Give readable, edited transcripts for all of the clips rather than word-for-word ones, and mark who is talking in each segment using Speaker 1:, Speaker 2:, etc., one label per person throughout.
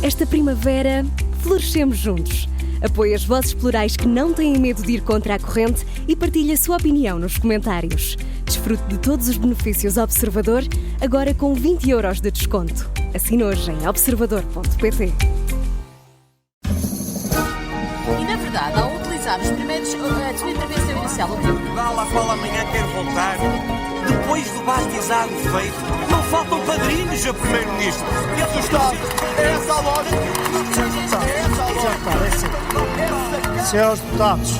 Speaker 1: Esta primavera, florescemos juntos. Apoie as vozes plurais que não têm medo de ir contra a corrente e partilhe a sua opinião nos comentários. Desfrute de todos os benefícios Observador, agora com 20 € de desconto. Assine hoje em observador.pt.
Speaker 2: E na verdade, ao utilizar a sua intervenção inicial, o
Speaker 3: Portugal, à qual amanhã quer voltar, depois do bastizado feito, não faltam padrinhos a primeiro-ministro. E a Estado, é essa a lógica?
Speaker 4: Senhores deputados.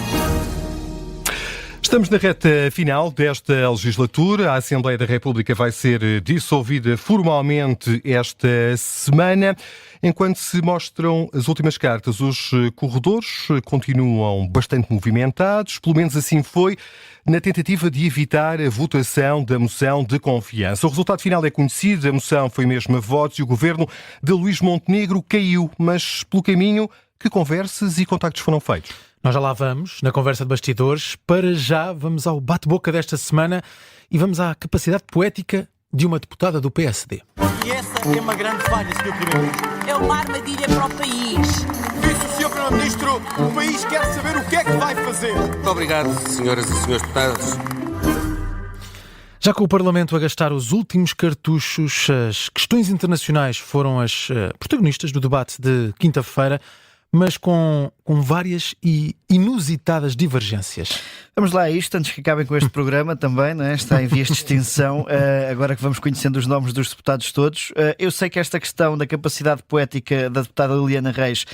Speaker 5: Estamos na reta final desta legislatura. A Assembleia da República vai ser dissolvida formalmente esta semana. Enquanto se mostram as últimas cartas, os corredores continuam bastante movimentados. Pelo menos assim foi na tentativa de evitar a votação da moção de confiança. O resultado final é conhecido. A moção foi mesmo a votos e o governo de Luís Montenegro caiu. Mas pelo caminho, que conversas e contactos foram feitos?
Speaker 6: Nós já lá vamos, na conversa de bastidores. Para já, vamos ao bate-boca desta semana e vamos à capacidade poética de uma deputada do PSD.
Speaker 3: E essa é uma grande falha, Sr. Primeiro-Ministro.
Speaker 2: é uma armadilha para o país.
Speaker 3: Disse o Sr. Primeiro-Ministro, o país quer saber o que é que vai fazer.
Speaker 7: Muito obrigado, senhoras e senhores deputados.
Speaker 6: Já com o Parlamento a gastar os últimos cartuchos, as questões internacionais foram as protagonistas do debate de quinta-feira, mas com várias e inusitadas divergências.
Speaker 4: Vamos lá a isto, antes que acabem com este programa também, não é? Está em vias de extinção, agora que vamos conhecendo os nomes dos deputados todos. Eu sei que esta questão da capacidade poética da deputada Liliana Reis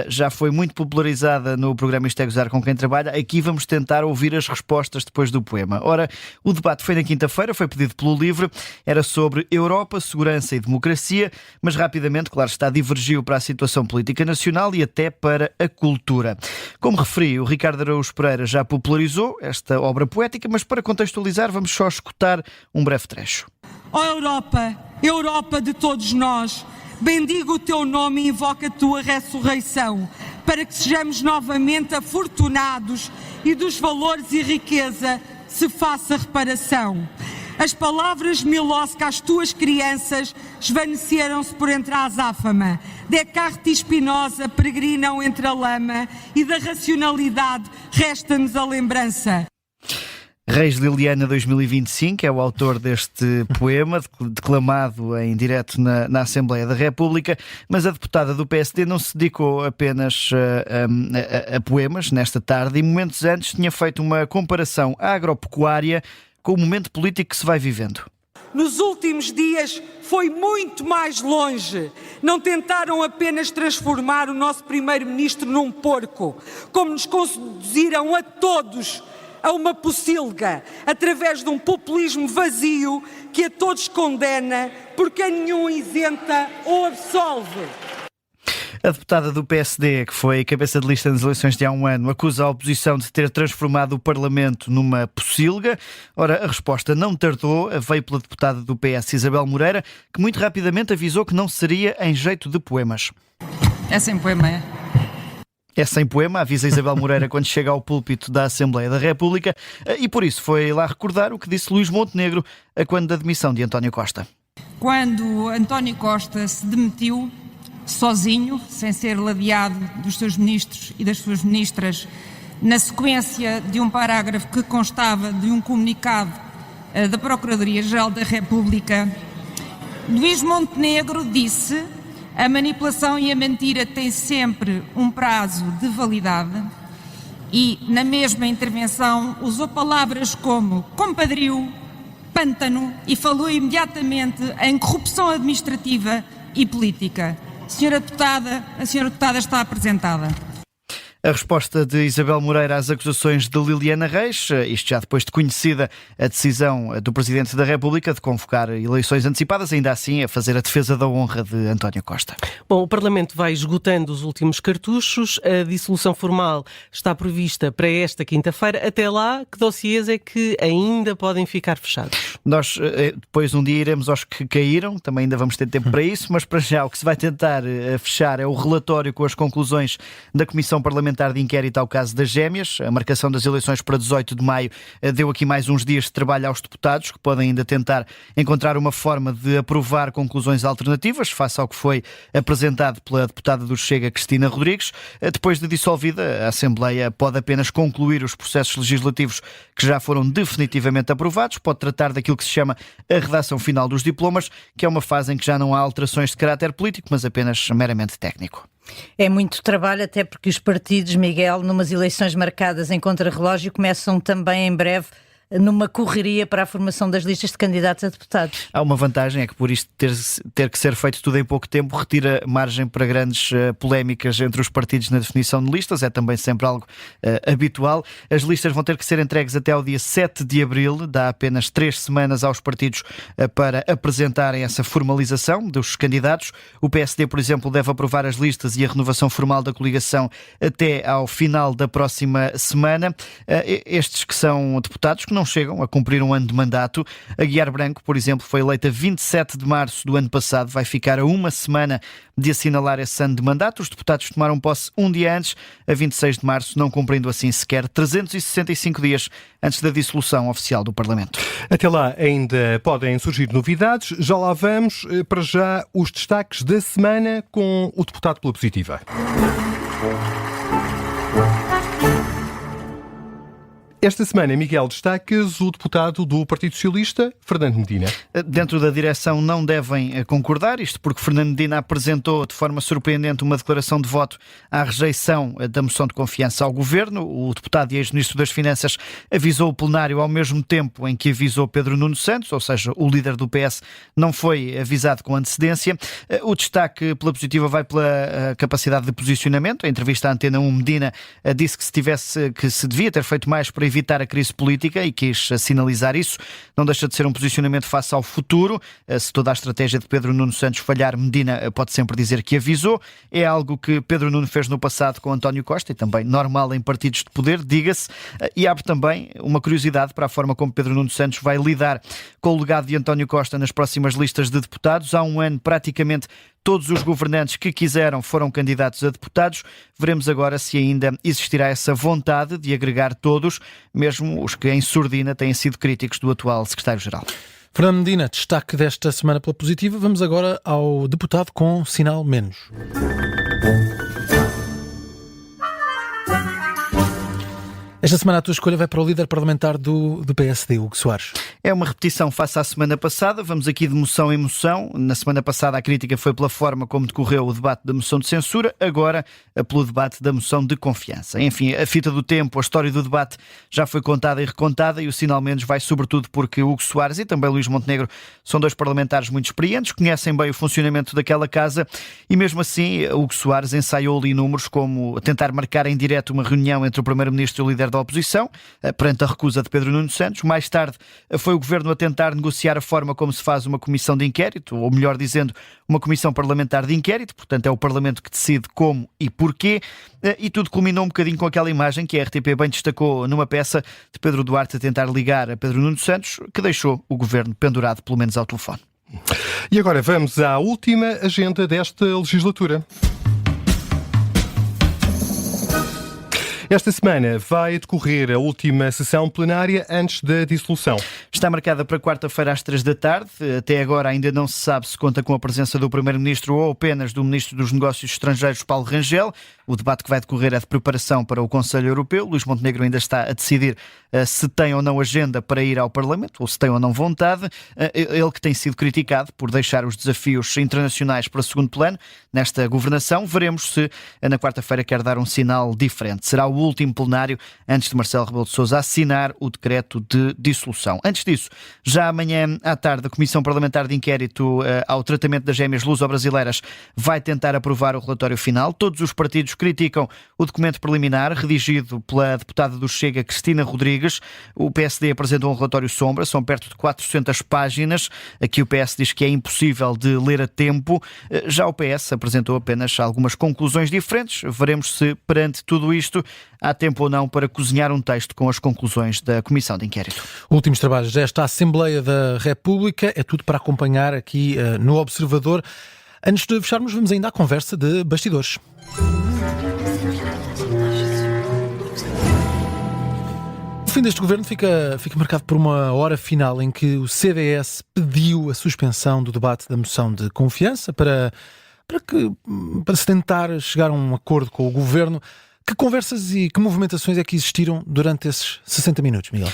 Speaker 4: já foi muito popularizada no programa Isto é Gozar com Quem Trabalha. Aqui vamos tentar ouvir as respostas depois do poema. Ora, o debate foi na quinta-feira, foi pedido pelo LIVRE, era sobre Europa, segurança e democracia, mas rapidamente, claro está, divergiu para a situação política nacional e até para a cultura. Como referi, o Ricardo Araújo Pereira já popularizou esta obra poética, mas para contextualizar vamos só escutar um breve trecho.
Speaker 8: Ó Europa, Europa de todos nós, bendigo o teu nome e invoco a tua ressurreição, para que sejamos novamente afortunados e dos valores e riqueza se faça reparação. As palavras Milosca às tuas crianças esvaneceram-se por entre a azáfama. Descartes e Spinoza peregrinam entre a lama e da racionalidade resta-nos a lembrança.
Speaker 4: Reis Liliana 2025 é o autor deste poema, declamado em direto na Assembleia da República, mas a deputada do PSD não se dedicou apenas a poemas nesta tarde e momentos antes tinha feito uma comparação agropecuária com o momento político que se vai vivendo.
Speaker 8: Nos últimos dias foi muito mais longe. Não tentaram apenas transformar o nosso primeiro-ministro num porco, como nos conduziram a todos a uma pocilga, através de um populismo vazio que a todos condena, porque a nenhum isenta ou absolve.
Speaker 4: A deputada do PSD, que foi cabeça de lista nas eleições de há um ano, acusa a oposição de ter transformado o Parlamento numa pocilga. Ora, a resposta não tardou, veio pela deputada do PS, Isabel Moreira, que muito rapidamente avisou que não seria em jeito de poemas.
Speaker 9: É sem poema, é?
Speaker 4: É sem poema, avisa Isabel Moreira quando chega ao púlpito da Assembleia da República, e por isso foi lá recordar o que disse Luís Montenegro quando da demissão de António Costa.
Speaker 9: Quando António Costa se demitiu, sozinho, sem ser ladeado dos seus ministros e das suas ministras, na sequência de um parágrafo que constava de um comunicado da Procuradoria-Geral da República, Luís Montenegro disse: a manipulação e a mentira têm sempre um prazo de validade, e na mesma intervenção usou palavras como compadrio, pântano e falou imediatamente em corrupção administrativa e política. A senhora deputada está apresentada.
Speaker 4: A resposta de Isabel Moreira às acusações de Liliana Reis, isto já depois de conhecida a decisão do Presidente da República de convocar eleições antecipadas, ainda assim a fazer a defesa da honra de António Costa.
Speaker 10: Bom, o Parlamento vai esgotando os últimos cartuchos, a dissolução formal está prevista para esta quinta-feira. Até lá, que dossiês é que ainda podem ficar fechados?
Speaker 4: Nós depois um dia iremos aos que caíram, também ainda vamos ter tempo para isso, mas para já o que se vai tentar fechar é o relatório com as conclusões da Comissão Parlamentar Parlamentar de Inquérito ao caso das gêmeas. A marcação das eleições para 18 de maio deu aqui mais uns dias de trabalho aos deputados, que podem ainda tentar encontrar uma forma de aprovar conclusões alternativas, face ao que foi apresentado pela deputada do Chega, Cristina Rodrigues. Depois de dissolvida, a Assembleia pode apenas concluir os processos legislativos que já foram definitivamente aprovados, pode tratar daquilo que se chama a redação final dos diplomas, que é uma fase em que já não há alterações de caráter político, mas apenas meramente técnico.
Speaker 11: É muito trabalho, até porque os partidos, Miguel, numas eleições marcadas em contrarrelógio, começam também em breve numa correria para a formação das listas de candidatos a deputados. Há
Speaker 4: uma vantagem, é que por isto ter que ser feito tudo em pouco tempo, retira margem para grandes polémicas entre os partidos na definição de listas, é também sempre algo habitual. As listas vão ter que ser entregues até ao dia 7 de abril, dá apenas 3 semanas aos partidos para apresentarem essa formalização dos candidatos. O PSD, por exemplo, deve aprovar as listas e a renovação formal da coligação até ao final da próxima semana. Estes que são deputados que não chegam a cumprir um ano de mandato. A Guiar Branco, por exemplo, foi eleita 27 de março do ano passado, vai ficar a uma semana de assinalar esse ano de mandato. Os deputados tomaram posse um dia antes, a 26 de março, não cumprindo assim sequer 365 dias antes da dissolução oficial do Parlamento.
Speaker 5: Até lá ainda podem surgir novidades. Já lá vamos. Para já, os destaques da semana com o deputado pela Positiva. Esta semana, Miguel, destacas o deputado do Partido Socialista, Fernando Medina.
Speaker 4: Dentro da direção não devem concordar, isto porque Fernando Medina apresentou de forma surpreendente uma declaração de voto à rejeição da moção de confiança ao Governo. O deputado e ex-ministro das Finanças avisou o plenário ao mesmo tempo em que avisou Pedro Nuno Santos, ou seja, o líder do PS não foi avisado com antecedência. O destaque pela Positiva vai pela capacidade de posicionamento. A entrevista à Antena 1, Medina disse que se devia ter feito mais para evitar a crise política e quis sinalizar isso. Não deixa de ser um posicionamento face ao futuro. Se toda a estratégia de Pedro Nuno Santos falhar, Medina pode sempre dizer que avisou. É algo que Pedro Nuno fez no passado com António Costa e também normal em partidos de poder, diga-se. E abre também uma curiosidade para a forma como Pedro Nuno Santos vai lidar com o legado de António Costa nas próximas listas de deputados. Há um ano, praticamente todos os governantes que quiseram foram candidatos a deputados. Veremos agora se ainda existirá essa vontade de agregar todos, mesmo os que em surdina têm sido críticos do atual secretário-geral.
Speaker 6: Fernando Medina, destaque desta semana pela Positiva. Vamos agora ao deputado com sinal menos. Esta semana a tua escolha vai para o líder parlamentar do PSD, Hugo Soares.
Speaker 4: É uma repetição face à semana passada. Vamos aqui de moção em moção. Na semana passada a crítica foi pela forma como decorreu o debate da moção de censura, agora pelo debate da moção de confiança. Enfim, a fita do tempo, a história do debate já foi contada e recontada e o sinal menos vai sobretudo porque Hugo Soares e também Luís Montenegro são dois parlamentares muito experientes, conhecem bem o funcionamento daquela casa e mesmo assim Hugo Soares ensaiou ali números como tentar marcar em direto uma reunião entre o Primeiro-Ministro e o líder da oposição, perante a recusa de Pedro Nuno Santos. Mais tarde foi o Governo a tentar negociar a forma como se faz uma comissão de inquérito, ou melhor dizendo, uma comissão parlamentar de inquérito, portanto é o Parlamento que decide como e porquê, e tudo culminou um bocadinho com aquela imagem que a RTP bem destacou numa peça de Pedro Duarte a tentar ligar a Pedro Nuno Santos, que deixou o Governo pendurado pelo menos ao telefone.
Speaker 5: E agora vamos à última agenda desta legislatura. Esta semana vai decorrer a última sessão plenária antes da dissolução.
Speaker 4: Está marcada para quarta-feira às 3 da tarde. Até agora ainda não se sabe se conta com a presença do Primeiro-Ministro ou apenas do Ministro dos Negócios Estrangeiros, Paulo Rangel. O debate que vai decorrer é de preparação para o Conselho Europeu. Luís Montenegro ainda está a decidir se tem ou não agenda para ir ao Parlamento, ou se tem ou não vontade. Ele que tem sido criticado por deixar os desafios internacionais para segundo plano nesta governação. Veremos se na quarta-feira quer dar um sinal diferente. Será o último plenário antes de Marcelo Rebelo de Sousa assinar o decreto de dissolução. Antes disso, já amanhã à tarde, a Comissão Parlamentar de Inquérito ao tratamento das gêmeas luso-brasileiras vai tentar aprovar o relatório final. Todos os partidos criticam o documento preliminar redigido pela deputada do Chega, Cristina Rodrigues. O PSD apresentou um relatório sombra, são perto de 400 páginas. Aqui o PS diz que é impossível de ler a tempo. Já o PS apresentou apenas algumas conclusões diferentes. Veremos se, perante tudo isto, há tempo ou não para cozinhar um texto com as conclusões da Comissão de Inquérito.
Speaker 6: Últimos trabalhos desta Assembleia da República, é tudo para acompanhar aqui no Observador. Antes de fecharmos, vamos ainda à conversa de bastidores. O fim deste governo fica marcado por uma hora final em que o CDS pediu a suspensão do debate da moção de confiança para se tentar chegar a um acordo com o governo. Que conversas e que movimentações é que existiram durante esses 60 minutos, Miguel?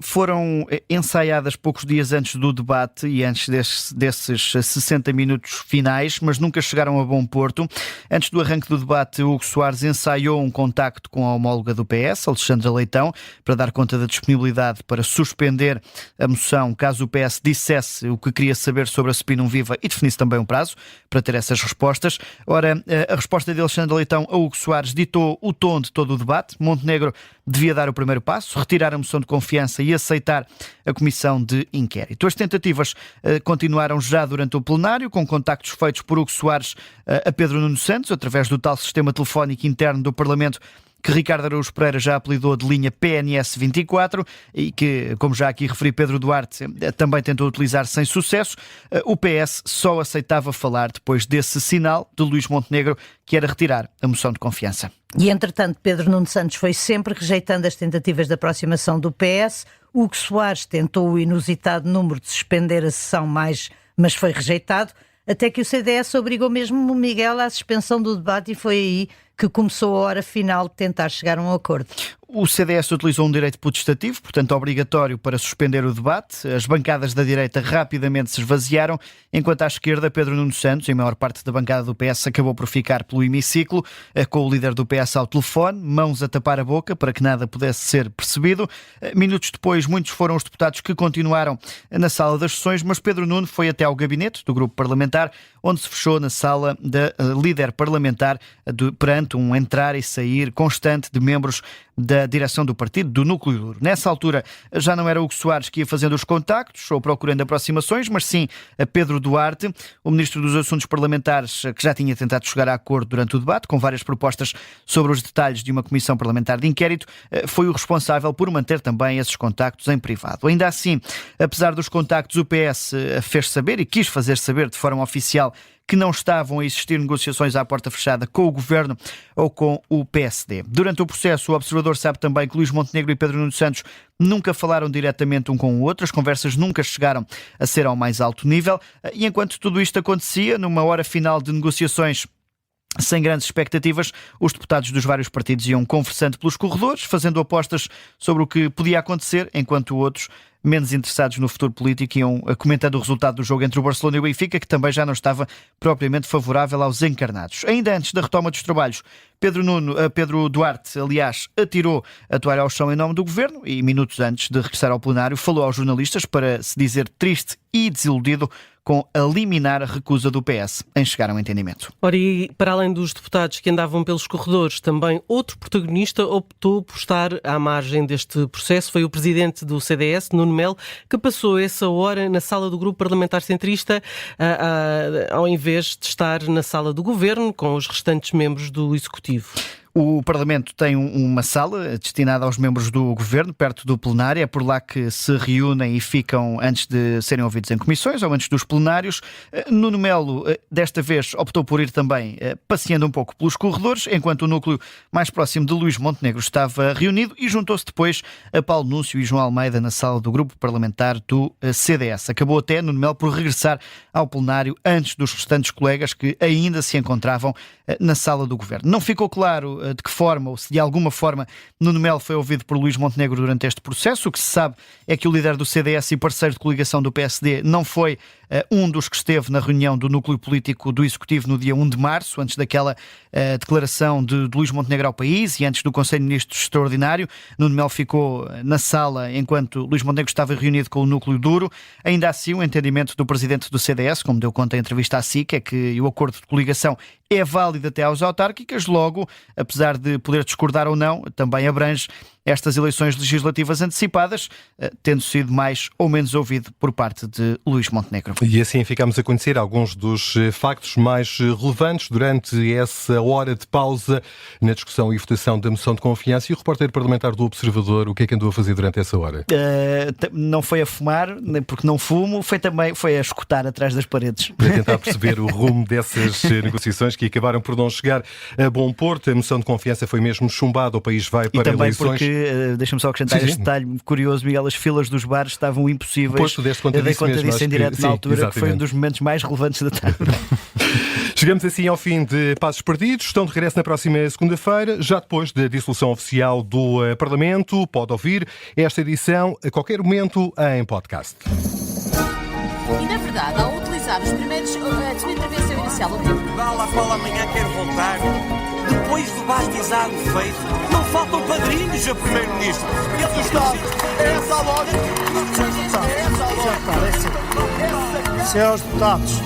Speaker 4: Foram ensaiadas poucos dias antes do debate e antes desses 60 minutos finais, mas nunca chegaram a bom porto. Antes do arranque do debate, Hugo Soares ensaiou um contacto com a homóloga do PS, Alexandra Leitão, para dar conta da disponibilidade para suspender a moção caso o PS dissesse o que queria saber sobre a Spinum Viva e definisse também um prazo para ter essas respostas. Ora, a resposta de Alexandra Leitão a Hugo Soares ditou o tom de todo o debate. Montenegro devia dar o primeiro passo, retirar a moção de confiança e aceitar a comissão de inquérito. As tentativas continuaram já durante o plenário, com contactos feitos por Hugo Soares a Pedro Nuno Santos, através do tal sistema telefónico interno do Parlamento que Ricardo Araújo Pereira já apelidou de linha PNS 24 e que, como já aqui referi, Pedro Duarte também tentou utilizar sem sucesso. O PS só aceitava falar depois desse sinal de Luís Montenegro, que era retirar a moção de confiança.
Speaker 11: E, entretanto, Pedro Nuno Santos foi sempre rejeitando as tentativas de aproximação do PS. Hugo Soares tentou o inusitado número de suspender a sessão, mas foi rejeitado, até que o CDS obrigou mesmo o Miguel à suspensão do debate e foi aí que começou a hora final de tentar chegar a um acordo.
Speaker 4: O CDS utilizou um direito putestativo, portanto obrigatório para suspender o debate. As bancadas da direita rapidamente se esvaziaram, enquanto à esquerda Pedro Nuno Santos, em maior parte da bancada do PS, acabou por ficar pelo hemiciclo, com o líder do PS ao telefone, mãos a tapar a boca para que nada pudesse ser percebido. Minutos depois, muitos foram os deputados que continuaram na sala das sessões, mas Pedro Nuno foi até ao gabinete do grupo parlamentar, onde se fechou na sala da líder parlamentar perante um entrar e sair constante de membros da direção do partido, do núcleo duro. Nessa altura já não era Hugo Soares que ia fazendo os contactos ou procurando aproximações, mas sim a Pedro Duarte, o ministro dos Assuntos Parlamentares, que já tinha tentado chegar a acordo durante o debate, com várias propostas sobre os detalhes de uma comissão parlamentar de inquérito, foi o responsável por manter também esses contactos em privado. Ainda assim, apesar dos contactos, o PS fez saber e quis fazer saber de forma oficial que não estavam a existir negociações à porta fechada com o Governo ou com o PSD. Durante o processo, o observador sabe também que Luís Montenegro e Pedro Nuno Santos nunca falaram diretamente um com o outro, as conversas nunca chegaram a ser ao mais alto nível, e enquanto tudo isto acontecia, numa hora final de negociações sem grandes expectativas, os deputados dos vários partidos iam conversando pelos corredores, fazendo apostas sobre o que podia acontecer, enquanto outros, menos interessados no futuro político, iam comentando o resultado do jogo entre o Barcelona e o Benfica, que também já não estava propriamente favorável aos encarnados. Ainda antes da retoma dos trabalhos, Pedro Duarte, aliás, atirou a toalha ao chão em nome do Governo e, minutos antes de regressar ao plenário, falou aos jornalistas para se dizer triste e desiludido com a liminar recusa do PS em chegar a um entendimento.
Speaker 10: Ora, e para além dos deputados que andavam pelos corredores, também outro protagonista optou por estar à margem deste processo. Foi o presidente do CDS, Nuno Melo, que passou essa hora na sala do grupo parlamentar centrista, ao invés de estar na sala do Governo, com os restantes membros do Executivo.
Speaker 4: O Parlamento tem uma sala destinada aos membros do Governo, perto do plenário. É por lá que se reúnem e ficam antes de serem ouvidos em comissões ou antes dos plenários. Nuno Melo, desta vez, optou por ir também passeando um pouco pelos corredores, enquanto o núcleo mais próximo de Luís Montenegro estava reunido, e juntou-se depois a Paulo Núncio e João Almeida na sala do grupo parlamentar do CDS. Acabou até Nuno Melo por regressar ao plenário antes dos restantes colegas que ainda se encontravam na sala do Governo. Não ficou claro de que forma, ou se de alguma forma, Nuno Melo foi ouvido por Luís Montenegro durante este processo. O que se sabe é que o líder do CDS e parceiro de coligação do PSD não foi um dos que esteve na reunião do núcleo político do Executivo no dia 1 de março, antes daquela declaração de Luís Montenegro ao país e antes do Conselho de Ministros extraordinário. Nuno Melo ficou na sala enquanto Luís Montenegro estava reunido com o núcleo duro. Ainda assim, o entendimento do presidente do CDS, como deu conta em entrevista à SIC, é que o acordo de coligação é válido até às autárquicas, logo, apesar de poder discordar ou não, também abrange estas eleições legislativas antecipadas, tendo sido mais ou menos ouvido por parte de Luís Montenegro.
Speaker 5: E assim ficamos a conhecer alguns dos factos mais relevantes durante essa hora de pausa na discussão e votação da moção de confiança. E o repórter parlamentar do Observador, o que é que andou a fazer durante essa hora?
Speaker 4: Não foi a fumar, porque não fumo, foi a escutar atrás das paredes.
Speaker 5: Para tentar perceber o rumo dessas negociações que acabaram por não chegar a bom porto. A moção de confiança foi mesmo chumbada, o país vai para eleições.
Speaker 4: E também porque, deixa-me só acrescentar este detalhe curioso, Miguel, as filas dos bares estavam impossíveis.
Speaker 5: Pois, tu deste conta disso mesmo,
Speaker 4: em direto na altura,
Speaker 5: exatamente.
Speaker 4: que foi um dos momentos mais relevantes da tarde.
Speaker 5: Chegamos assim ao fim de Passos Perdidos. Estão de regresso na próxima segunda-feira, já depois da dissolução oficial do Parlamento. Pode ouvir esta edição a qualquer momento em podcast.
Speaker 2: E na verdade, ao utilizar a sua intervenção inicial,
Speaker 3: Vá lá para amanhã, quero voltar. Depois do bastizado feito, não faltam padrinhos a primeiro-ministro. E a Estado, é essa a lógica? É essa a lógica. Senhores deputados,